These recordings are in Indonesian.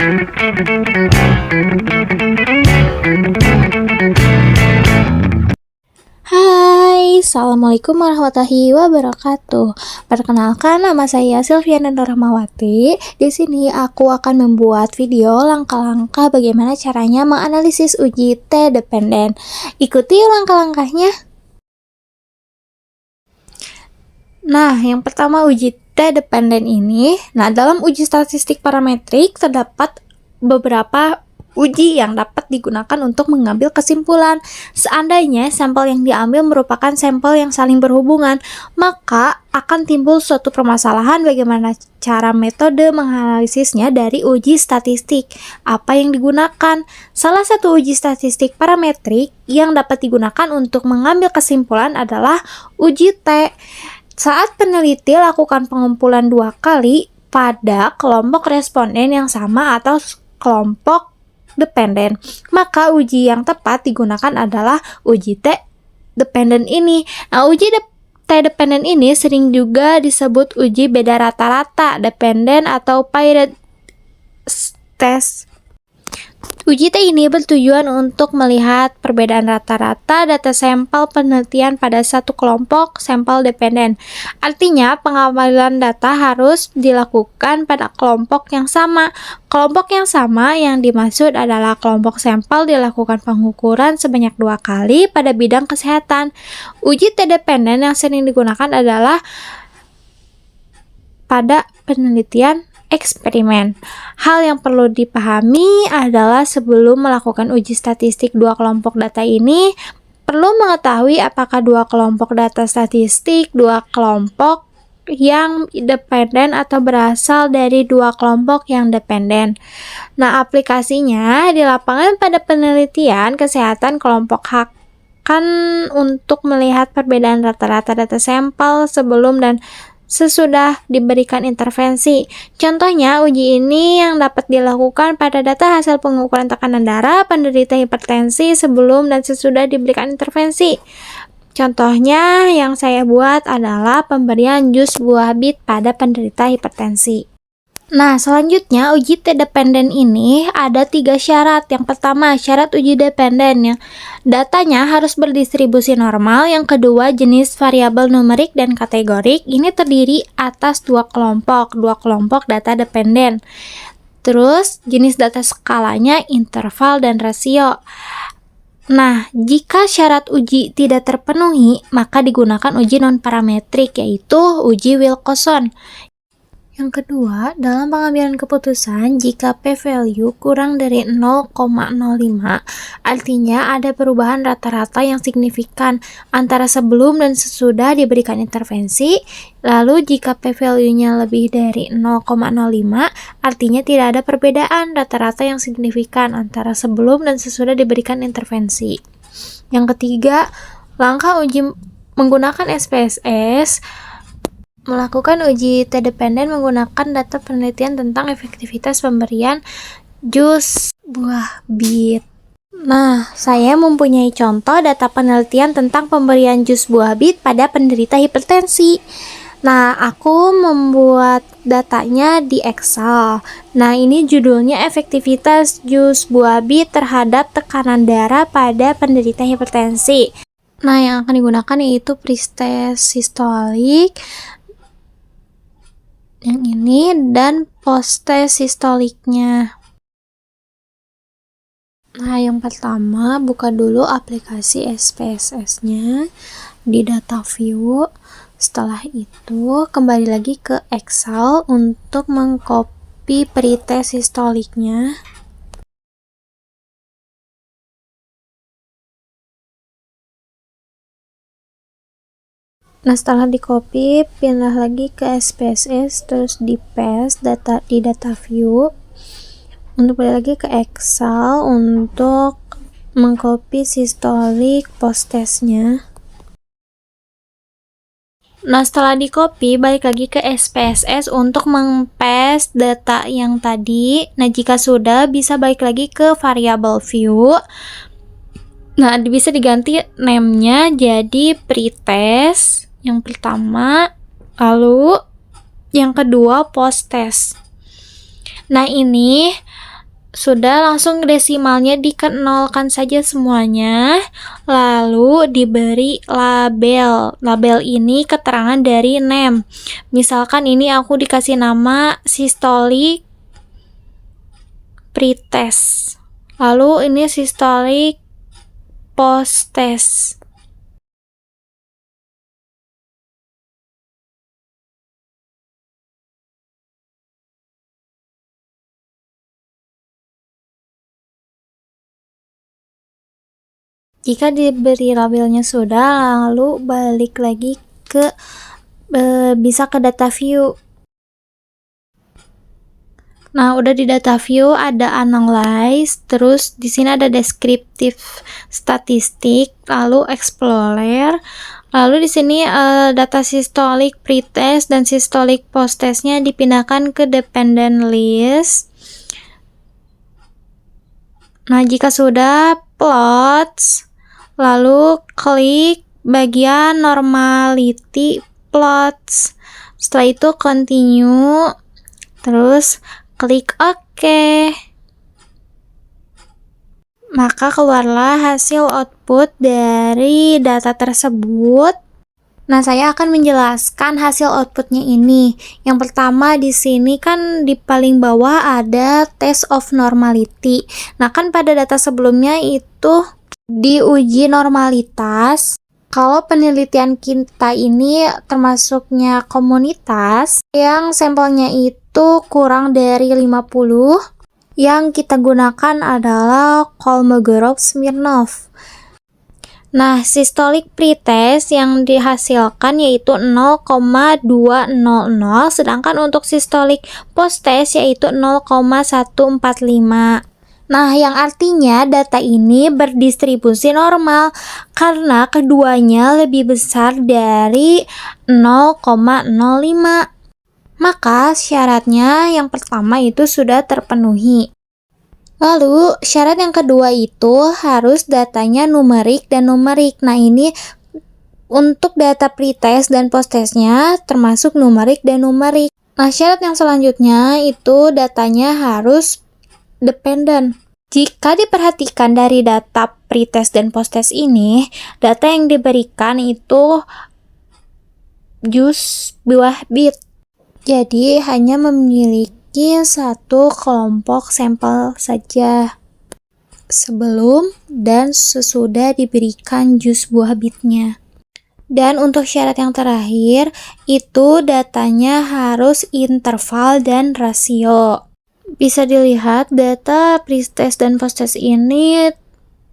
Hai, Assalamualaikum warahmatullahi wabarakatuh. Perkenalkan, nama saya Silviana Rahmawati. Di sini aku akan membuat video langkah-langkah bagaimana caranya menganalisis uji T-dependen. Ikuti langkah-langkahnya. Nah, yang pertama uji T-dependen ini. Nah, dalam uji statistik parametrik terdapat beberapa uji yang dapat digunakan untuk mengambil kesimpulan. Seandainya sampel yang diambil merupakan sampel yang saling berhubungan, maka akan timbul suatu permasalahan bagaimana cara metode menganalisisnya dari uji statistik. Apa yang digunakan? Salah satu uji statistik parametrik yang dapat digunakan untuk mengambil kesimpulan adalah uji T. Saat peneliti lakukan pengumpulan 2 kali pada kelompok responden yang sama atau kelompok dependen, maka uji yang tepat digunakan adalah uji T-dependen ini. Nah, uji T-dependen ini sering juga disebut uji beda rata-rata dependen atau Poisson test. Uji T ini bertujuan untuk melihat perbedaan rata-rata data sampel penelitian pada satu kelompok sampel dependen. Artinya, pengambilan data harus dilakukan pada kelompok yang sama. Kelompok yang sama yang dimaksud adalah kelompok sampel dilakukan pengukuran sebanyak 2 kali pada bidang kesehatan. Uji T-dependen yang sering digunakan adalah pada penelitian eksperimen. Hal yang perlu dipahami adalah sebelum melakukan uji statistik 2 kelompok data ini, perlu mengetahui apakah 2 kelompok data statistik 2 kelompok yang dependen atau berasal dari 2 kelompok yang dependen. Nah, aplikasinya di lapangan pada penelitian kesehatan kelompok akan untuk melihat perbedaan rata-rata data sampel sebelum dan sesudah diberikan intervensi. Contohnya, uji ini yang dapat dilakukan pada data hasil pengukuran tekanan darah penderita hipertensi sebelum dan sesudah diberikan intervensi. Contohnya yang saya buat adalah pemberian jus buah bit pada penderita hipertensi. Nah, selanjutnya uji T-dependen ini ada 3 syarat. Yang pertama, syarat uji dependen ya. Datanya harus berdistribusi normal. Yang kedua, jenis variabel numerik dan kategorik. Ini terdiri atas 2 kelompok data dependen. Terus, jenis data skalanya, interval, dan rasio. Nah, jika syarat uji tidak terpenuhi, maka digunakan uji non-parametrik, yaitu uji Wilcoxon. Yang kedua, dalam pengambilan keputusan, jika p-value kurang dari 0,05, artinya ada perubahan rata-rata yang signifikan antara sebelum dan sesudah diberikan intervensi. Lalu jika p-value-nya lebih dari 0,05, artinya tidak ada perbedaan rata-rata yang signifikan antara sebelum dan sesudah diberikan intervensi. Yang ketiga, langkah uji menggunakan SPSS. Melakukan uji T-dependen menggunakan data penelitian tentang efektivitas pemberian jus buah bit. Nah, saya mempunyai contoh data penelitian tentang pemberian jus buah bit pada penderita hipertensi. Nah, aku membuat datanya di Excel. Nah, ini judulnya efektivitas jus buah bit terhadap tekanan darah pada penderita hipertensi. Nah, yang akan digunakan yaitu pretest sistolik yang ini dan post-test sistoliknya. Nah, yang pertama buka dulu aplikasi SPSS-nya di data view. Setelah itu kembali lagi ke Excel untuk mengcopy pretest sistoliknya. Nah, setelah di copy, pindah lagi ke SPSS, terus di paste data di data view. Untuk balik lagi ke Excel untuk mengcopy sistolik post-testnya. Nah, setelah di copy, balik lagi ke SPSS untuk meng-paste data yang tadi. Nah, jika sudah, bisa balik lagi ke variable view. Nah, bisa diganti name-nya jadi pretest yang pertama, lalu yang kedua post test. Nah, ini Sudah, langsung desimalnya dikenolkan saja semuanya, lalu diberi label. Label ini keterangan dari name. Misalkan ini aku dikasih nama systolic pretest. Lalu ini systolic posttest. Jika diberi labelnya sudah, lalu balik lagi ke bisa ke data view. Nah, udah di data view ada analyze, terus di sini ada descriptive statistik, lalu explorer, lalu di sini data systolic pretest dan systolic posttestnya dipindahkan ke dependent list. Nah, jika sudah, plots, lalu klik bagian normality plots. Setelah itu continue, terus klik OK. Maka keluarlah hasil output dari data tersebut. Nah, saya akan menjelaskan hasil outputnya ini. Yang pertama di sini kan di paling bawah ada test of normality. Nah, kan pada data sebelumnya itu diuji normalitas. Kalau penelitian kita ini termasuknya komunitas yang sampelnya itu kurang dari 50, yang kita gunakan adalah Kolmogorov-Smirnov. Nah, systolic pretest yang dihasilkan yaitu 0,200, sedangkan untuk systolic posttest yaitu 0,145. Nah, yang artinya data ini berdistribusi normal karena keduanya lebih besar dari 0,05. Maka syaratnya yang pertama itu sudah terpenuhi. Lalu syarat yang kedua itu harus datanya numerik dan numerik. Nah, ini untuk data pretest dan posttestnya termasuk numerik dan numerik. Nah, syarat yang selanjutnya itu datanya harus dependent. Jika diperhatikan dari data pretest dan posttest ini, data yang diberikan itu jus buah bit. Jadi hanya memiliki satu kelompok sampel saja sebelum dan sesudah diberikan jus buah bitnya. Dan untuk syarat yang terakhir itu datanya harus interval dan rasio. Bisa dilihat data pretest dan posttest ini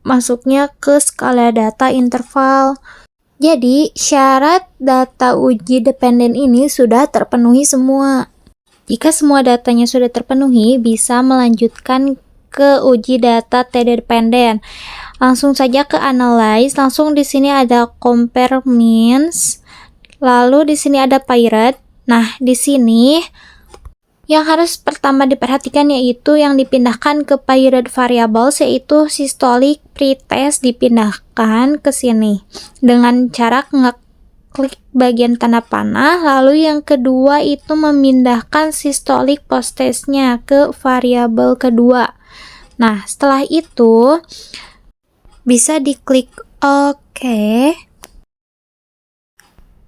masuknya ke skala data interval. Jadi syarat data uji dependen ini sudah terpenuhi semua. Jika semua datanya sudah terpenuhi, bisa melanjutkan ke uji data t-dependent. Langsung saja ke analyze, langsung di sini ada compare means, lalu di sini ada pirate. Nah, di sini yang harus pertama diperhatikan yaitu yang dipindahkan ke pirate variables, yaitu systolic pretest dipindahkan ke sini dengan cara klik bagian tanda panah. Lalu yang kedua itu memindahkan systolic posttestnya ke variabel kedua. Nah, setelah itu bisa diklik OK.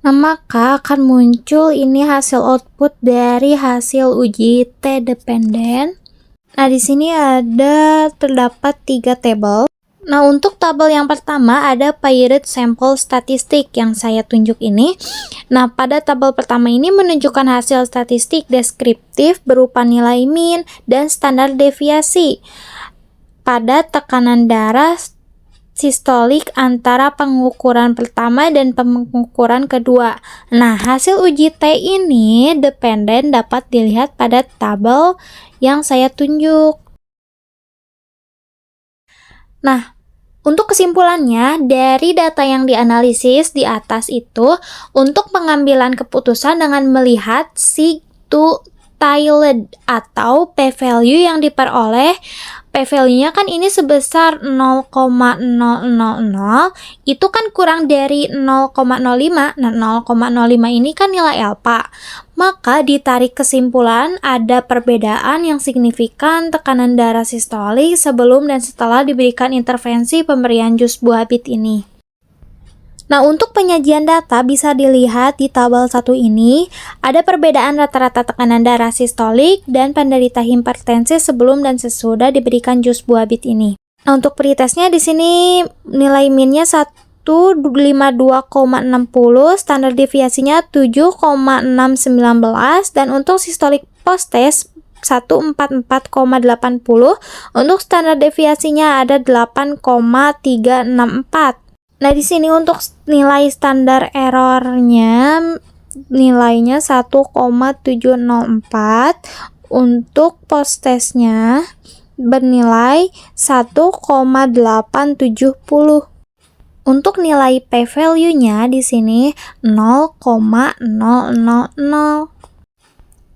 Nah, maka akan muncul ini hasil output dari hasil uji t-dependent. Nah, di sini terdapat 3 tabel. Nah, untuk tabel yang pertama ada pirate sample statistik yang saya tunjuk ini. Nah, pada tabel pertama ini menunjukkan hasil statistik deskriptif berupa nilai mean dan standar deviasi pada tekanan darah sistolik antara pengukuran pertama dan pengukuran kedua. Nah, hasil uji T ini dependen dapat dilihat pada tabel yang saya tunjuk. Nah, untuk kesimpulannya, dari data yang dianalisis di atas itu, untuk pengambilan keputusan dengan melihat sigmoid atau p-value yang diperoleh P-value-nya kan ini sebesar 0,0000, itu kan kurang dari 0,05. Nah, 0,05 ini kan nilai alfa. Maka ditarik kesimpulan ada perbedaan yang signifikan tekanan darah sistolik sebelum dan setelah diberikan intervensi pemberian jus buah bit ini. Nah, untuk penyajian data bisa dilihat di tabel 1 ini, ada perbedaan rata-rata tekanan darah sistolik dan penderita hipertensi sebelum dan sesudah diberikan jus buah bit ini. Nah, untuk pretestnya di sini nilai min-nya 152,60, standar deviasinya 7,619 dan untuk sistolik post-test 144,80, untuk standar deviasinya ada 8,364. Nah, di sini untuk nilai standar errornya nilainya 1,704, untuk post testnya bernilai 1,870. Untuk nilai p-value-nya di sini 0,000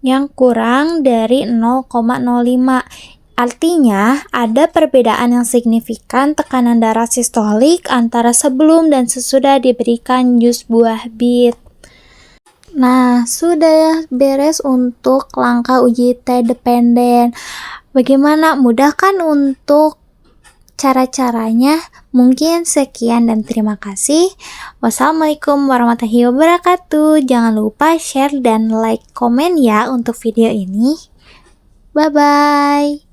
yang kurang dari 0,05. Artinya, ada perbedaan yang signifikan tekanan darah sistolik antara sebelum dan sesudah diberikan jus buah bit. Nah, sudah beres untuk langkah uji T-dependen. Bagaimana? Mudah kan untuk cara-caranya? Mungkin sekian dan terima kasih. Wassalamualaikum warahmatullahi wabarakatuh. Jangan lupa share dan like komen ya untuk video ini. Bye-bye.